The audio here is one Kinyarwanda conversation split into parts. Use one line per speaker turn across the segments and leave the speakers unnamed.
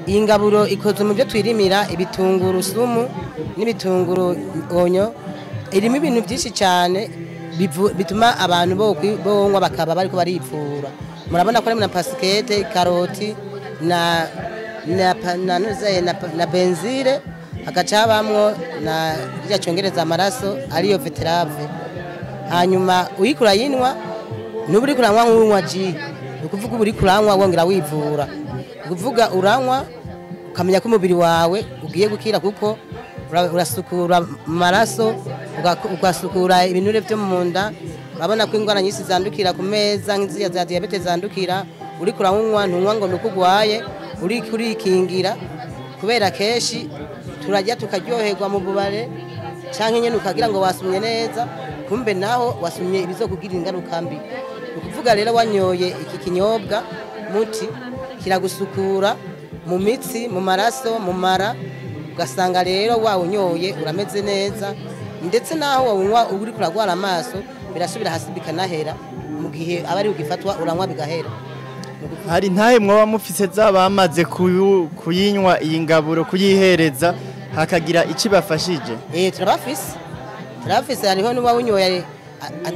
iyi ngaburo ikoze mu byo twirimira ibitunguru sumu n'ibitunguru onyo irimo ibintu byinshi cyane bituma abantu bonywa bakaba bariko baripfura murabona ko na pasikete karoti na benzire agacabamwo na rya cyongereza amaraso ariyo veterave hanyuma uyikura yinwa n'uburi kuranywa nk'unywa ji ukuvuga uburi kuranywa wongera wivura ukuvuga uranywa ukamenya ko umubiri wawe ugiye gukira kuko urasukura amaraso ugasukura ibinure byo mu nda urabona ko indwara nyinshi zandukira ku meza nk'iziya za diabete zandukira uri kuranywa ntunywa ngo nukugwaye uri kurikingira kubera keshi turajya tukaryoherwa mu bubare cyangwa nyene ukagira ngo wasumye neza kumbe naho wasumye ibizokugira ingaruka mbi ukuvuga rero wanyoye iki kinyobwa muti kiragusukura mu mitsi mu maraso mu mara ugasanga rero wawunyoye urameze neza ndetse naho wawunywa uri kuragwara amaso birasubira hasi bikanahera mu gihe abari ugifatwa uranywa bigahera
hari ntahe mwoba mufise zabamaze kuyinywa iyi ngaburo kuyihereza hakagira ikibafashije
turabafise hariho n'uwawunyoye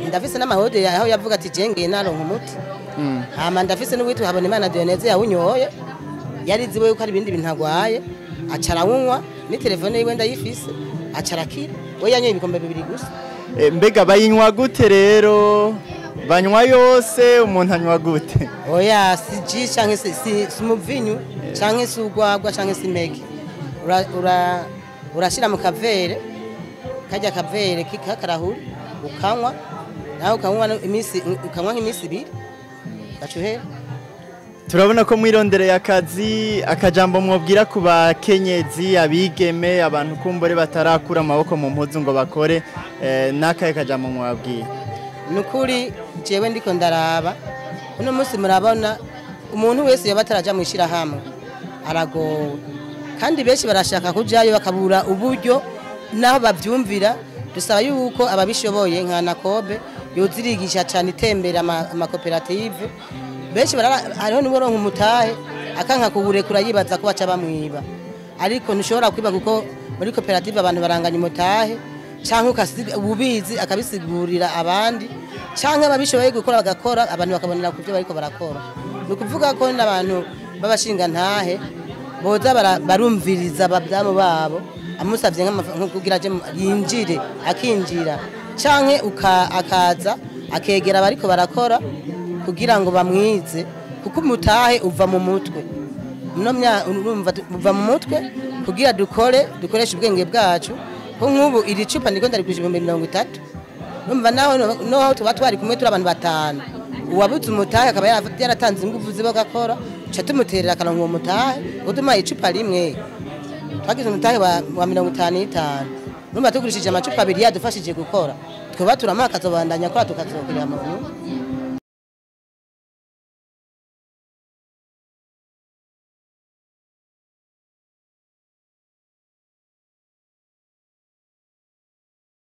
ndafise n'amahode aho yavuga ati jengeye naronka umuti hama ndafise n'uwitwa Habonimana Dioneze yawunyoye yariziwe yuko ari ibindi bintu agwaye acarawunywa ni telefone yiwe ndayifise acarakira we yanyoye ibikombe 2 gusa
mbega bayinywa gute rero banywa yose umuntu anywa gute
oya si canke si umuvinyu canke si ugwagwa canke si mege urashira mu kavere kajya kavere kikakarahuri ukanywa naho ukanywa nk'imisi 2 gacuhera
turabona ko mwirondereye akazi akajambo mwobwira ku bakenyezi abigeme abantu kumbore batarakura amaboko mu mpuzu ngo bakore nakaye kajambo mwabwiye
nukuri jewe ndiko ndaraba uno munsi murabona umuntu wese yabataraja mu ishirahamwe aragowe kandi benshi barashaka kujayo bakabura uburyo naho bavyumvira dusaba yuko ababishoboye nka Nakobe yozirigisha cyane itembera amakoperative benshi hariho n'uboronka umutahe akanka kuburekura yibaza ko baca bamwiba ariko ntushobora kwiba kuko muri koperative abantu baranganya umutahe cyangwa ububizi akabisigurira abandi cyangwa ababishoboye gukora bagakora abantu bakabonera ku byo bariko barakora ni ukuvuga ko n'abantu babashinga ntahe boza barumviriza abadamu babo amusavye nko kugira je yinjire akinjira canke akaza akegera bariko barakora kugira ngo bamwize kuko umutahe uva mu mutwe uva mu mutwe kugira dukoreshe ubwenge bwacu ko nk'ubu iri cupa ndiko ndariguje 30 numva naho tuba twari kumwe turi abantu 5 uwabuze umutahe akaba yaratanze ingufu zibo gakora cha tumuterera akarongo umutahe utuma icupa rimwe twagize umutahe wa 55 numva tugurishije amacupa 2 yadufashije gukora twaba turamaka zobandanya kwa tukazokira mu